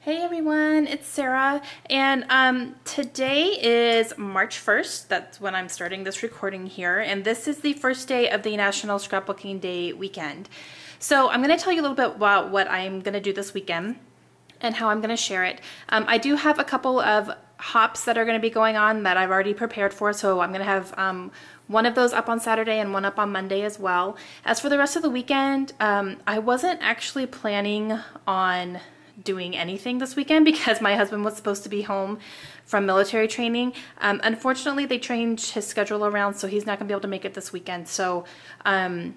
Hey everyone, it's Sarah, and today is March 1st. That's when I'm starting this recording here, and this is the first day of the National Scrapbooking Day weekend. So I'm going to tell you a little bit about what I'm going to do this weekend and how I'm going to share it. I do have a couple of hops that are going to be going on that I've already prepared for, so I'm going to have one of those up on Saturday and one up on Monday as well. As for the rest of the weekend, I wasn't actually planning on doing anything this weekend because my husband was supposed to be home from military training. Unfortunately, they changed his schedule around, so he's not gonna be able to make it this weekend. So I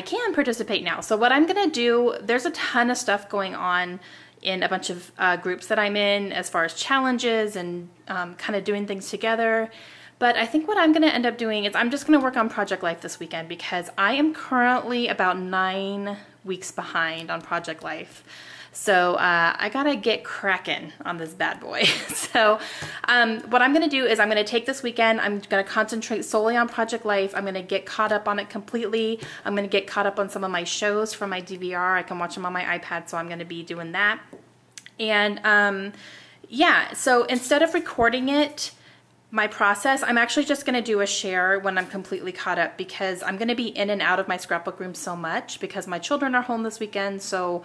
can participate now. So what I'm gonna do, there's a ton of stuff going on in a bunch of groups that I'm in as far as challenges and kind of doing things together. But I think what I'm gonna end up doing is I'm just gonna work on Project Life this weekend because I am currently about 9 weeks behind on Project Life. So I gotta get cracking on this bad boy. So what I'm gonna do is I'm gonna take this weekend, I'm gonna concentrate solely on Project Life. I'm gonna get caught up on it completely. I'm gonna get caught up on some of my shows from my DVR. I can watch them on my iPad, so I'm gonna be doing that. And yeah, so instead of recording it, my process, I'm actually just gonna do a share when I'm completely caught up because I'm gonna be in and out of my scrapbook room so much because my children are home this weekend. So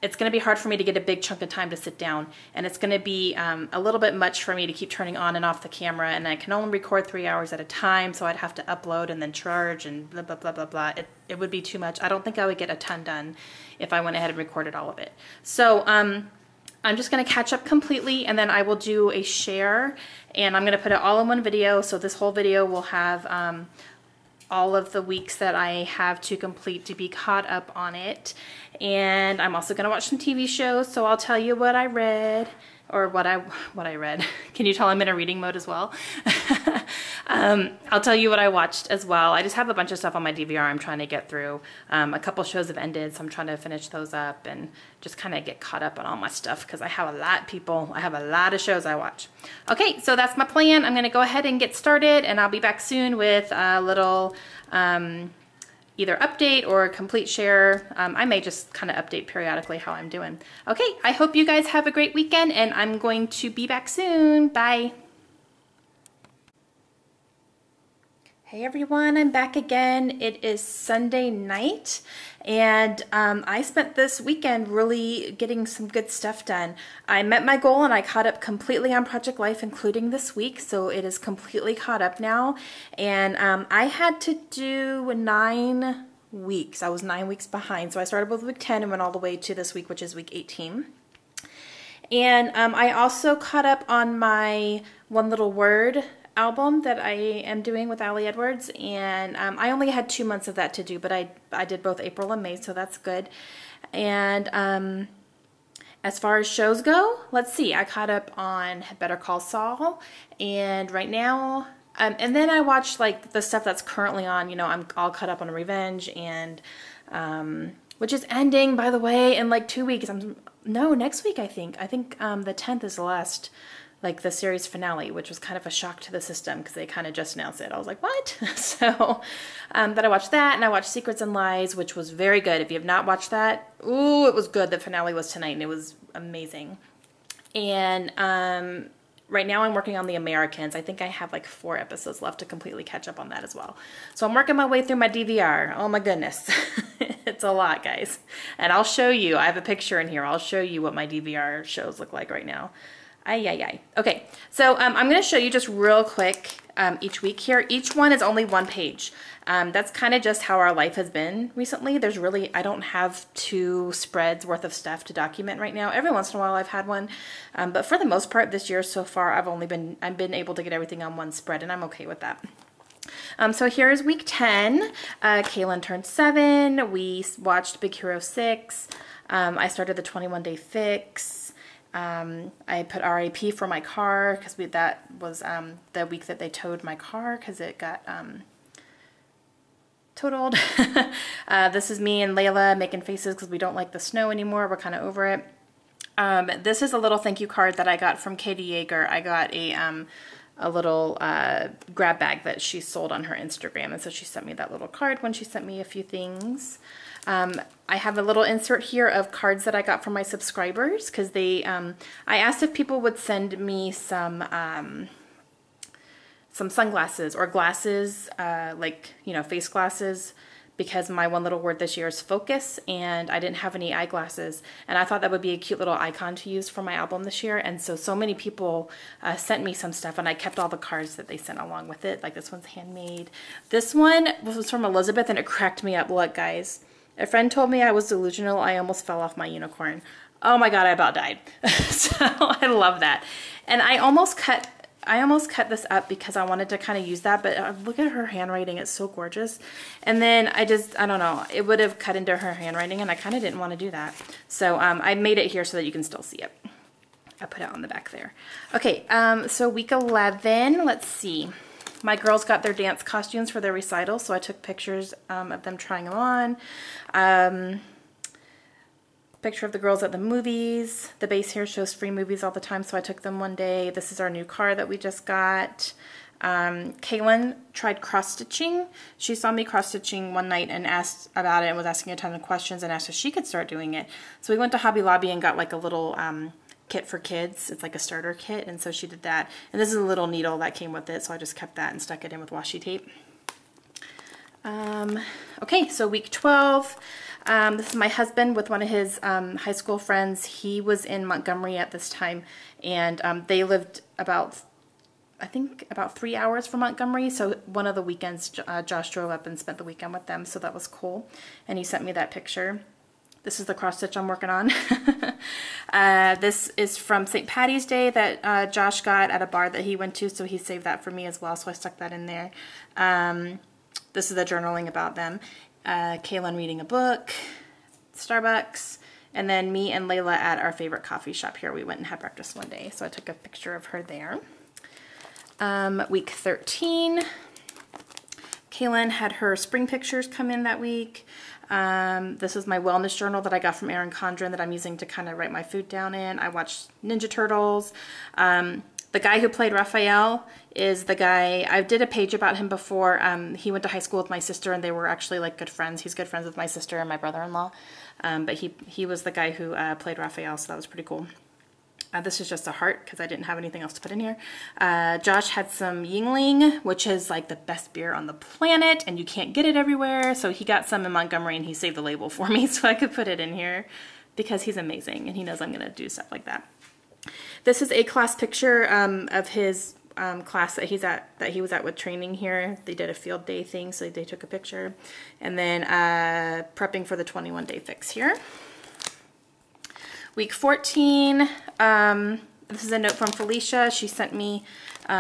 it's going to be hard for me to get a big chunk of time to sit down, and it's going to be a little bit much for me to keep turning on and off the camera, and I can only record 3 hours at a time, so I'd have to upload and then charge and blah, blah, blah, blah, blah. It would be too much. I don't think I would get a ton done if I went ahead and recorded all of it. So I'm just going to catch up completely, and then I will do a share, and I'm going to put it all in one video, so this whole video will have all of the weeks that I have to complete to be caught up on it. And I'm also gonna watch some TV shows, so I'll tell you what I read, or what I read. Can you tell I'm in a reading mode as well? I'll tell you what I watched as well. I just have a bunch of stuff on my DVR I'm trying to get through. A couple shows have ended, so I'm trying to finish those up and just kind of get caught up on all my stuff because I have a lot, people. I have a lot of shows I watch. Okay, so that's my plan. I'm gonna go ahead and get started, and I'll be back soon with a little either update or a complete share. I may just kind of update periodically how I'm doing. Okay, I hope you guys have a great weekend, and I'm going to be back soon. Bye. Hey everyone, I'm back again. It is Sunday night, and I spent this weekend really getting some good stuff done. I met my goal and I caught up completely on Project Life, including this week, so it is completely caught up now. And I had to do 9 weeks. I was 9 weeks behind, so I started with week 10 and went all the way to this week, which is week 18. And I also caught up on my One Little Word album that I am doing with Ali Edwards, and I only had 2 months of that to do, but I did both April and May, so that's good. And as far as shows go, let's see, I caught up on Better Call Saul, and right now, and then I watched like the stuff that's currently on. You know, I'm all caught up on Revenge, and which is ending, by the way, in like 2 weeks. No, next week I think. I think the 10th is the last, like the series finale, which was kind of a shock to the system because they kind of just announced it. I was like, what? So, but I watched that, and I watched Secrets and Lies, which was very good. If you have not watched that, ooh, it was good. The finale was tonight, and it was amazing. And right now I'm working on The Americans. I think I have like 4 episodes left to completely catch up on that as well. So I'm working my way through my DVR. Oh my goodness. It's a lot, guys. And I'll show you. I have a picture in here. I'll show you what my DVR shows look like right now. Okay, so I'm going to show you just real quick each week here. Each one is only 1 page. That's kind of just how our life has been recently. There's really, I don't have 2 spreads worth of stuff to document right now. Every once in a while I've had one, but for the most part this year so far I've been able to get everything on 1 spread, and I'm okay with that. So here's week 10. Kaylin turned 7. We watched Big Hero 6. I started the 21-day fix. I put RIP for my car because that was the week that they towed my car because it got totaled. This is me and Layla making faces because we don't like the snow anymore. We're kind of over it. This is a little thank you card that I got from Katie Yeager. I got a little grab bag that she sold on her Instagram, and so she sent me that little card when she sent me a few things. I have a little insert here of cards that I got from my subscribers because they, I asked if people would send me some sunglasses or glasses, like, you know, face glasses, because my one little word this year is focus, and I didn't have any eyeglasses, and I thought that would be a cute little icon to use for my album this year. And so many people sent me some stuff, and I kept all the cards that they sent along with it. Like this one's handmade. This one was from Elizabeth, and it cracked me up. Look, guys, a friend told me I was delusional. I almost fell off my unicorn. Oh my God, I about died. So I love that. And I almost cut this up because I wanted to kind of use that, but look at her handwriting. It's so gorgeous. And then I don't know, it would have cut into her handwriting, and I kind of didn't want to do that. So I made it here so that you can still see it. I put it on the back there. Okay, so week 11, let's see. My girls got their dance costumes for their recital, so I took pictures of them trying them on. Picture of the girls at the movies. The base here shows free movies all the time, so I took them one day. This is our new car that we just got. Kaylin tried cross-stitching. She saw me cross-stitching one night and asked about it and was asking a ton of questions and asked if she could start doing it. So we went to Hobby Lobby and got like a little kit for kids. It's like a starter kit, and so she did that. And this is a little needle that came with it, so I just kept that and stuck it in with washi tape. Okay, so week 12. This is my husband with one of his high school friends. He was in Montgomery at this time, and they lived about, I think, about 3 hours from Montgomery. So one of the weekends, Josh drove up and spent the weekend with them, so that was cool. And he sent me that picture. This is the cross stitch I'm working on. This is from St. Patty's Day that Josh got at a bar that he went to, so he saved that for me as well, so I stuck that in there. This is the journaling about them. Kaylin reading a book, Starbucks, and then me and Layla at our favorite coffee shop here. We went and had breakfast one day, so I took a picture of her there. Week 13, Kaylin had her spring pictures come in that week. This is my wellness journal that I got from Erin Condren that I'm using to kind of write my food down in. I watched Ninja Turtles. The guy who played Raphael is the guy, I did a page about him before. He went to high school with my sister, and they were actually like good friends. He's good friends with my sister and my brother-in-law. But he was the guy who played Raphael, so that was pretty cool. This is just a heart because I didn't have anything else to put in here. Josh had some Yingling, which is like the best beer on the planet, and you can't get it everywhere. So he got some in Montgomery, and he saved the label for me so I could put it in here because he's amazing, and he knows I'm going to do stuff like that. This is a class picture of his class that he was at with training here. They did a field day thing, so they took a picture. And then prepping for the 21-day fix here. Week 14, this is a note from Felicia. She sent me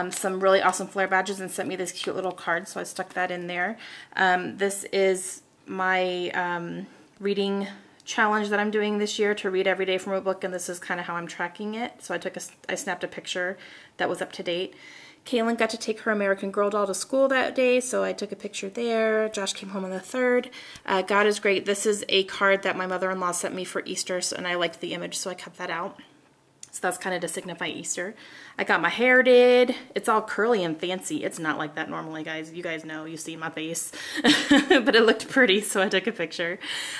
some really awesome flare badges and sent me this cute little card, so I stuck that in there. This is my reading challenge that I'm doing this year to read every day from a book, and this is kind of how I'm tracking it. So I snapped a picture that was up to date. Kaylin got to take her American Girl doll to school that day, so I took a picture there. Josh came home on the 3rd. God is Great. This is a card that my mother-in-law sent me for Easter, and I liked the image, so I kept that out. So that's kind of to signify Easter. I got my hair did. It's all curly and fancy. It's not like that normally, guys. You guys know, you see my face. But it looked pretty, so I took a picture.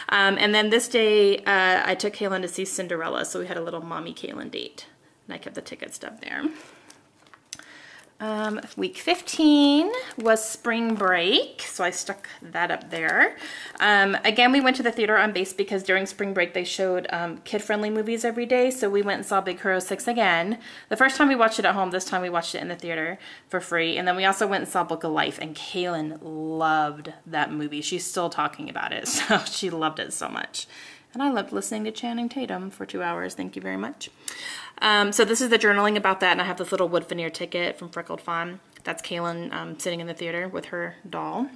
And then this day, I took Kaylin to see Cinderella, so we had a little mommy Kaylin date. And I kept the ticket stub there. Week 15 was spring break, so I stuck that up there. Again, we went to the theater on base because during spring break they showed kid-friendly movies every day, so we went and saw Big Hero 6 again. The first time we watched it at home, this time we watched it in the theater for free, and then we also went and saw Book of Life, and Kaylin loved that movie. She's still talking about it, so she loved it so much. And I loved listening to Channing Tatum for 2 hours. Thank you very much. So this is the journaling about that, and I have this little wood veneer ticket from Freckled Fawn. That's Kaylin sitting in the theater with her doll.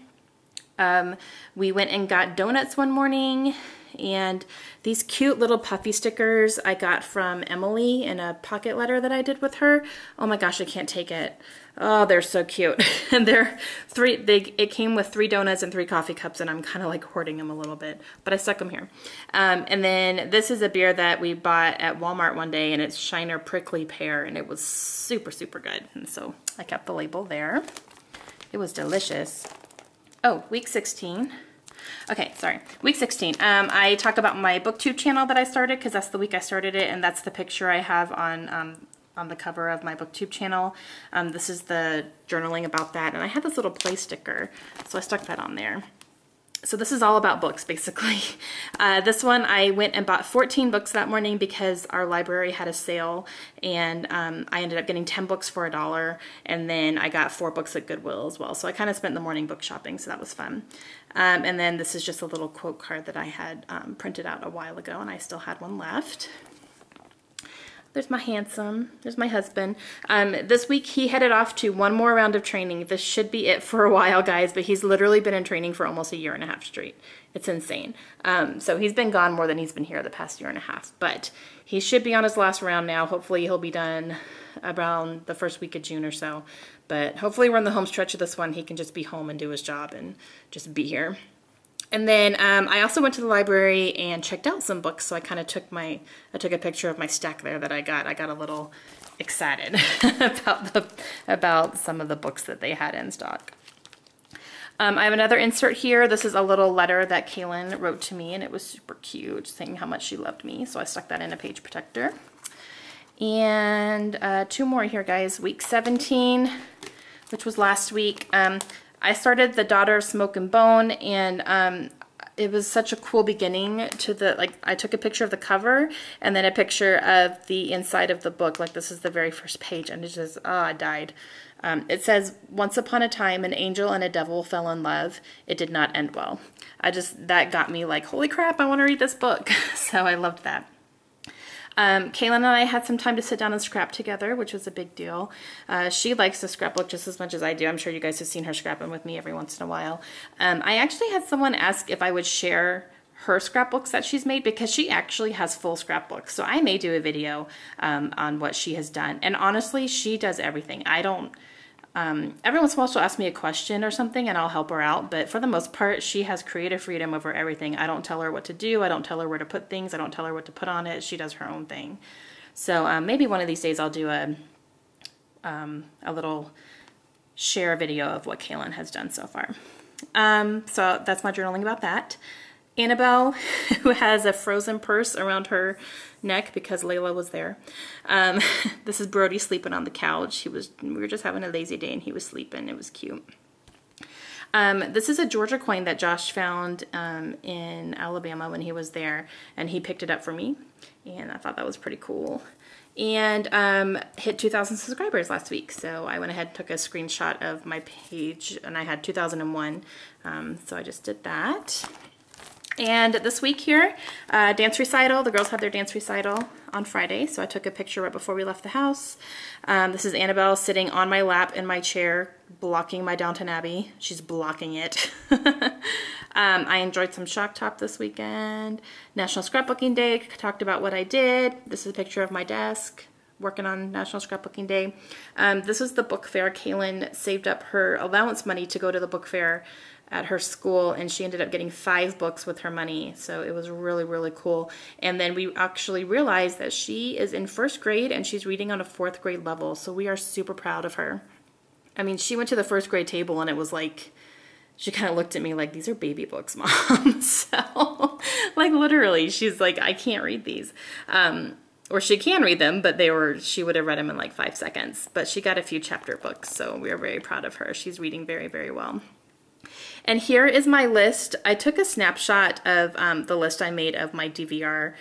We went and got donuts one morning, and these cute little puffy stickers I got from Emily in a pocket letter that I did with her. Oh my gosh, I can't take it. Oh, they're so cute. And it came with 3 donuts and 3 coffee cups, and I'm kind of like hoarding them a little bit, but I stuck them here. And then this is a beer that we bought at Walmart one day, and it's Shiner Prickly Pear, and it was super, super good. And so I kept the label there. It was delicious. Oh, week 16. Okay, sorry. Week 16. I talk about my BookTube channel that I started because that's the week I started it, and that's the picture I have on the cover of my BookTube channel. This is the journaling about that, and I had this little play sticker, so I stuck that on there. So this is all about books, basically. This one, I went and bought 14 books that morning because our library had a sale, and I ended up getting 10 books for $1, and then I got 4 books at Goodwill as well. So I kind of spent the morning book shopping, so that was fun. And then this is just a little quote card that I had printed out a while ago, and I still had one left. There's my handsome, there's my husband. This week he headed off to one more round of training. This should be it for a while, guys, but he's literally been in training for almost 1.5 years straight. It's insane. So he's been gone more than he's been here the past 1.5 years, but he should be on his last round now. Hopefully he'll be done around the first week of June or so, but hopefully we're in the home stretch of this one. He can just be home and do his job and just be here. And then I also went to the library and checked out some books. So I kind of took a picture of my stack there that I got. I got a little excited about some of the books that they had in stock. I have another insert here. This is a little letter that Kaylin wrote to me, and it was super cute, saying how much she loved me. So I stuck that in a page protector. And 2 more here, guys. Week 17, which was last week. I started The Daughter of Smoke and Bone, and it was such a cool beginning to the, like, I took a picture of the cover and then a picture of the inside of the book. Like, this is the very first page, and it just, oh, I died. It says, once upon a time, an angel and a devil fell in love. It did not end well. That got me like, holy crap, I want to read this book. So I loved that. Kaylin and I had some time to sit down and scrap together, which was a big deal. She likes to scrapbook just as much as I do. I'm sure you guys have seen her scrapping with me every once in a while. I actually had someone ask if I would share her scrapbooks that she's made, because she actually has full scrapbooks. So I may do a video on what she has done. And honestly, she does everything. I don't... every once in a while she'll ask me a question or something and I'll help her out, but for the most part she has creative freedom over everything. I don't tell her what to do, I don't tell her where to put things, I don't tell her what to put on it. She does her own thing. So maybe one of these days I'll do a little share video of what Kaylin has done so far. So that's my journaling about that. Annabelle, who has a frozen purse around her neck because Layla was there. This is Brody sleeping on the couch. We were just having a lazy day and he was sleeping. It was cute. This is a Georgia coin that Josh found in Alabama when he was there, and he picked it up for me, and I thought that was pretty cool. And hit 2,000 subscribers last week, so I went ahead and took a screenshot of my page, and I had 2001, so I just did that. And this week here, dance recital. The girls had their dance recital on Friday, so I took a picture right before we left the house. This is Annabelle sitting on my lap in my chair, blocking my Downton Abbey. She's blocking it. I enjoyed some Shock Top this weekend. National Scrapbooking Day, talked about what I did. This is a picture of my desk, working on National Scrapbooking Day. This was the book fair. Kaylin saved up her allowance money to go to the book fair at her school, and she ended up getting 5 books with her money, so it was really, really cool. And then we actually realized that she is in 1st grade and she's reading on a 4th grade level, so we are super proud of her. I mean, she went to the 1st grade table and it was like, she kind of looked at me like, these are baby books, Mom. So, like, literally, she's like, I can't read these. Or she can read them, but she would have read them in like 5 seconds. But she got a few chapter books, so we are very proud of her. She's reading very, very well. And here is my list. I took a snapshot of the list I made of my DVR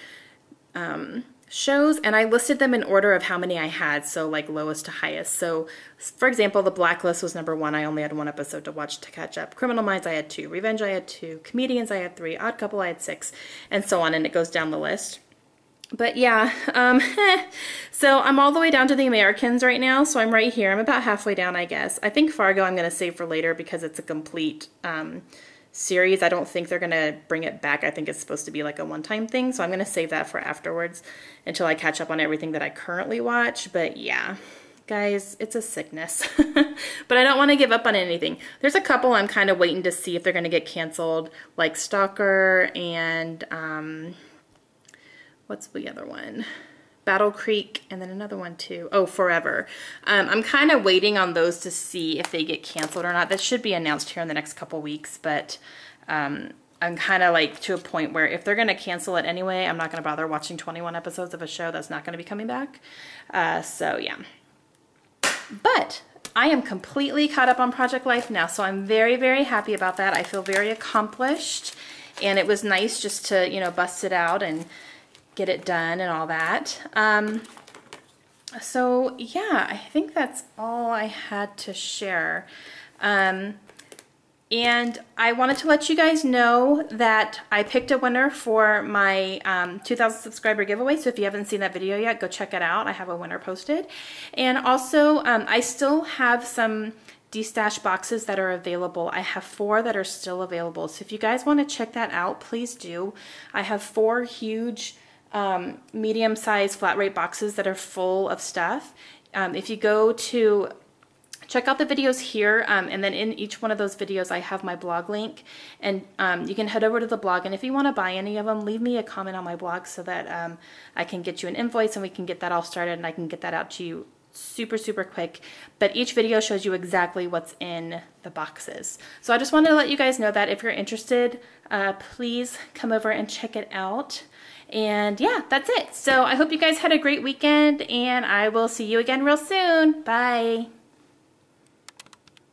shows, and I listed them in order of how many I had, so like lowest to highest. So for example, The Blacklist was number 1. I only had 1 episode to watch to catch up. Criminal Minds I had 2. Revenge I had 2. Comedians I had 3. Odd Couple I had 6, and so on, and it goes down the list. But yeah, so I'm all the way down to the Americans right now, so I'm right here. I'm about halfway down, I guess. I think Fargo I'm going to save for later because it's a complete series. I don't think they're going to bring it back. I think it's supposed to be like a one-time thing, so I'm going to save that for afterwards until I catch up on everything that I currently watch. But yeah, guys, it's a sickness. But I don't want to give up on anything. There's a couple I'm kind of waiting to see if they're going to get canceled, like Stalker and... what's the other one? Battle Creek, and then another one too. Oh, Forever. I'm kind of waiting on those to see if they get canceled or not. That should be announced here in the next couple weeks, but I I'm kind of like to a point where if they're going to cancel it anyway, I'm not going to bother watching 21 episodes of a show that's not going to be coming back. So yeah. But I am completely caught up on Project Life now, so I'm very, very happy about that. I feel very accomplished, and it was nice just to, you know, bust it out and get it done and all that. So yeah, I think that's all I had to share. And I wanted to let you guys know that I picked a winner for my 2,000 subscriber giveaway. So if you haven't seen that video yet, go check it out. I have a winner posted. And also, I still have some destash boxes that are available. I have 4 that are still available. So if you guys want to check that out, please do. I have 4 huge medium-sized flat rate boxes that are full of stuff. If you go to check out the videos here, and then in each one of those videos I have my blog link, and you can head over to the blog, and if you want to buy any of them, leave me a comment on my blog so that I can get you an invoice and we can get that all started, and I can get that out to you super, super quick. But each video shows you exactly what's in the boxes. So I just wanted to let you guys know that if you're interested, please come over and check it out. And yeah, that's it. So I hope you guys had a great weekend, and I will see you again real soon. Bye.